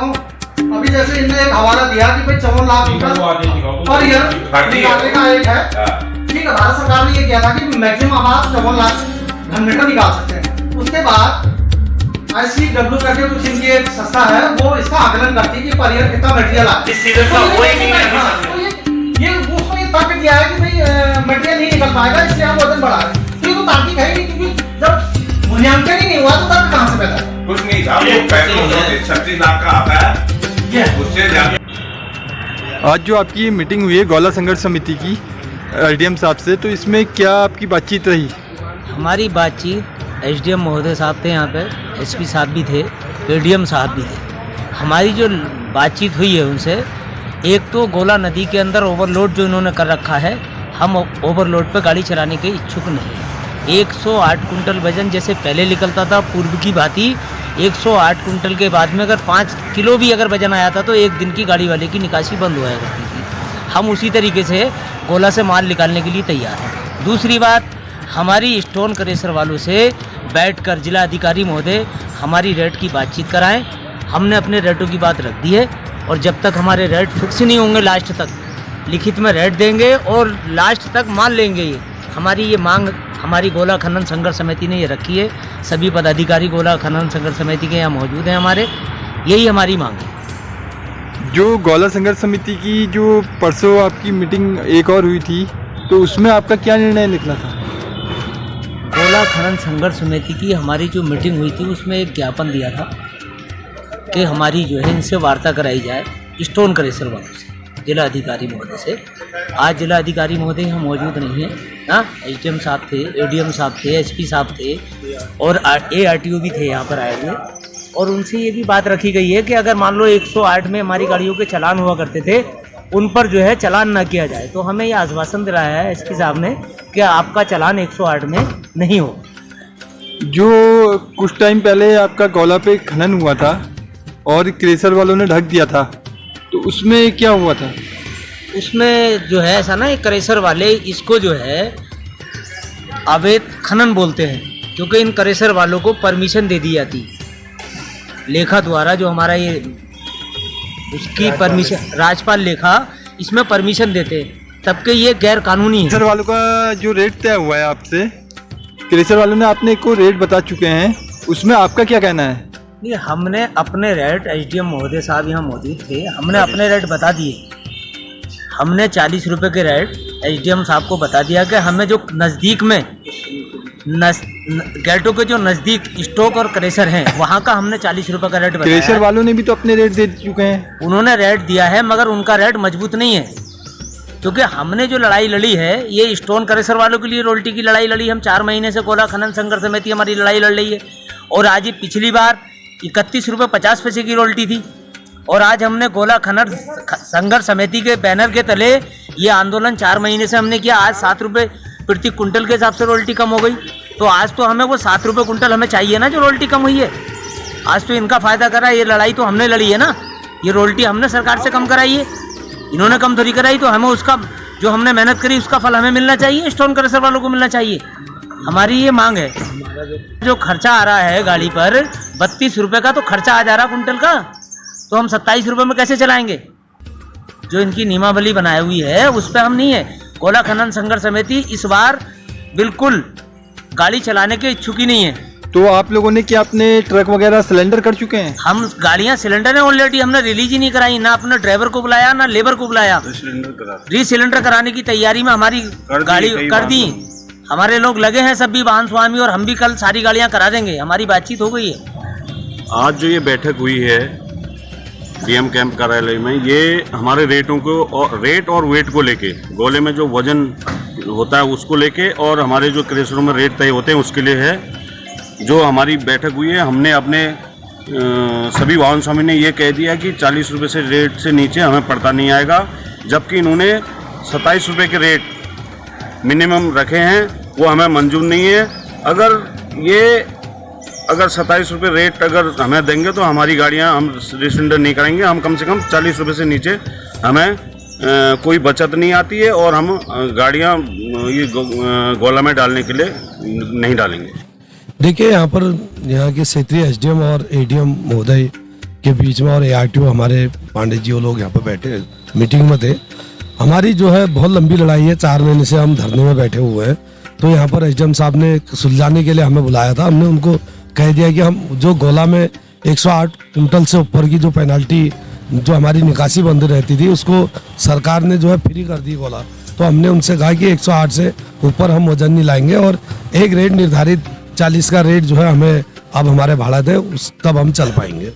सकता हूँ। अभी जैसे इनने एक हवाला दिया कि भाई 54 लाख पर ईयर निकालने का एक है, ठीक है। भारत सरकार ने ये किया था कि मैक्सिमम आप 54 लाख घन मीटर निकाल सकते हैं। उसके बाद ICW करके कुछ इनकी एक संस्था है, वो इसका आकलन करती है कि पर ईयर कितना मटेरियल आता है। ये उसमें ये तर्क दिया है कि भाई मटेरियल नहीं निकल पाएगा, इसलिए हम वजन बढ़ा रहे हैं। तो ये तो तार्किक है नहीं, क्योंकि जब मूल्यांकन ही नहीं हुआ तो तर्क कहाँ से पैदा है? कुछ नहीं था, वो पेट्रोल 36 लाख का आता है, उससे ज्यादा। आज जो आपकी मीटिंग हुई है गौला संघर्ष समिति की SDM साहब से, तो इसमें क्या आपकी बातचीत रही? हमारी बातचीत SDM महोदय साहब थे, यहाँ पे SP साहब भी थे, ADM साहब भी थे। हमारी जो बातचीत हुई है उनसे, एक तो गोला नदी के अंदर ओवरलोड जो इन्होंने कर रखा है, हम ओवरलोड पे गाड़ी चलाने के इच्छुक नहीं हैं। 108 कुंटल वजन जैसे पहले निकलता था पूर्व की भांति, 108 कुंटल के बाद में अगर 5 किलो भी अगर वजन आया था तो एक दिन की गाड़ी वाले की निकासी बंद हुआ करती थी। हम उसी तरीके से गोला से माल निकालने के लिए तैयार हैं। दूसरी बात, हमारी स्टोन क्रेशर वालों से बैठकर जिला अधिकारी महोदय हमारी रेट की बातचीत कराएं। हमने अपने रेटों की बात रख दी है, और जब तक हमारे रेट फिक्स नहीं होंगे, लास्ट तक लिखित में रेट देंगे और लास्ट तक मान लेंगे। ये हमारी ये मांग हमारी गोला खनन संघर्ष समिति ने ये रखी है। सभी पदाधिकारी गोला खनन संघर्ष समिति के यहाँ मौजूद हैं हमारे, यही हमारी मांग है। जो गौला संघर्ष समिति की जो परसों आपकी मीटिंग एक और हुई थी, तो उसमें आपका क्या निर्णय निकला था? गोला खनन संघर्ष समिति की हमारी जो मीटिंग हुई थी उसमें एक ज्ञापन दिया था कि हमारी जो है इनसे वार्ता कराई जाए, स्टोन क्रेशर वालों से, जिला अधिकारी महोदय से। आज जिला अधिकारी महोदय यहाँ मौजूद नहीं है ना, SDM साहब थे, ADM साहब थे, SP साहब थे और ARTO भी थे यहाँ पर आए हुए, और उनसे ये भी बात रखी गई है कि अगर मान लो 108 में हमारी गाड़ियों के चालान हुआ करते थे, उन पर जो है चालान ना किया जाए। तो हमें ये आश्वासन दिलाया है SP साहब ने कि आपका चालान 108 में नहीं हो। जो कुछ टाइम पहले आपका गौला पे खनन हुआ था और क्रेशर वालों ने ढक दिया था, तो उसमें क्या हुआ था? उसमें जो है ऐसा ना, एक क्रेशर वाले इसको जो है अवैध खनन बोलते हैं, क्योंकि इन क्रेशर वालों को परमिशन दे दी जाती लेखा द्वारा। जो हमारा ये उसकी परमिशन, राजपाल लेखा इसमें परमिशन देते हैं, तब के ये गैर कानूनी है। क्रेशर वालों का जो रेट तय हुआ है आपसे, क्रेशर वालों ने आपने को रेट बता चुके हैं, उसमें आपका क्या कहना है? नहीं, हमने अपने रेट, SDM महोदय साहब यहाँ मौजूद थे, हमने अपने रेट बता दिए। हमने 40 रुपये के रेट SDM साहब को बता दिया कि हमें जो नज़दीक में गेटों के जो नज़दीक स्टॉक और क्रेशर हैं, वहाँ का हमने 40 रुपये का रेट बताया। क्रेशर वालों ने भी तो अपने रेट दे चुके हैं। उन्होंने रेट दिया है, मगर उनका रेट मजबूत नहीं है, क्योंकि हमने जो लड़ाई लड़ी है ये स्टोन क्रेशर वालों के लिए रोल्टी की लड़ाई लड़ी। हम 4 महीने से गोला खनन संघर्ष समिति हमारी लड़ाई लड़ रही है, और आज ये पिछली बार 31 रुपये 50 पैसे की रोल्टी थी, और आज हमने गोला खनन संघर्ष समिति के बैनर के तले ये आंदोलन 4 महीने से हमने किया। आज 7 रुपये प्रति कुंटल के हिसाब से रोल्टी कम हो गई, तो आज तो हमें वो 7 रुपये कुंटल हमें चाहिए ना, जो रोल्टी कम हुई है। आज तो इनका फायदा करा, ये लड़ाई तो हमने लड़ी है ना, ये रोल्टी हमने सरकार से कम कराई है, इन्होंने कम थोड़ी कराई। तो हमें उसका जो हमने मेहनत करी उसका फल हमें मिलना चाहिए, स्टोन क्रेशर वालों को मिलना चाहिए। हमारी ये मांग है। जो खर्चा आ रहा है गाड़ी पर 32 रुपये का तो खर्चा आ जा रहा कुंटल का, तो हम 27 रुपये में कैसे चलाएंगे? जो इनकी नियमावली बनाई हुई है उस पर हम नहीं है। गोला खनन संघर्ष समिति इस बार बिल्कुल गाड़ी चलाने के इच्छुक ही नहीं है। तो आप लोगों ने क्या अपने ट्रक वगैरह सिलेंडर कर चुके हैं? हम गाड़ियां सिलेंडर है ऑलरेडी, हमने रिलीज ही नहीं कराई, ना अपने ड्राइवर को बुलाया ना लेबर को बुलाया। रीसिलेंडर कराने की तैयारी में हमारी गाड़ी कर दी, हमारे लोग लगे हैं सभी वाहन स्वामी, और हम भी कल सारी गाड़ियां करा देंगे। हमारी बातचीत हो गई है। आज जो ये बैठक हुई है DM कैंप कार्यालय में, ये हमारे रेटों को रेट और वेट को लेके, गोले में जो वजन होता है उसको लेके, और हमारे जो क्रेशरों में रेट तय होते हैं उसके लिए है। जो हमारी बैठक हुई है, हमने अपने सभी वाहन स्वामी ने ये कह दिया कि 40 रुपये से रेट से नीचे हमें पड़ता नहीं आएगा, जबकि इन्होंने 27 रुपये के रेट मिनिमम रखे हैं, वो हमें मंजूर नहीं है। अगर 27 रुपये रेट अगर हमें देंगे तो हमारी गाड़ियां हम रिसिलेंडर नहीं करेंगे। हम कम से कम 40 रुपये से नीचे हमें कोई बचत नहीं आती है, और हम गाड़ियां ये गोला में डालने के लिए नहीं डालेंगे। देखिए, यहाँ के क्षेत्रीय SDM और ADM महोदय के बीच में, और ARTO हमारे पांडे जी वो लोग यहाँ पे बैठे मीटिंग में थे। हमारी जो है बहुत लंबी लड़ाई है, 4 महीने से हम धरने में बैठे हुए हैं। तो यहाँ पर SDM साहब ने सुलझाने के लिए हमें बुलाया था। हमने उनको कह दिया कि हम जो गोला में 108 क्विंटल से ऊपर की जो पेनल्टी जो हमारी निकासी बंद रहती थी उसको सरकार ने जो है फ्री कर दी गोला। तो हमने उनसे कहा कि 108 से ऊपर हम वजन नहीं लाएंगे, और एक रेट निर्धारित 40 का रेट जो है हमें अब हमारे भाड़ा दे, उस तब हम चल पाएंगे।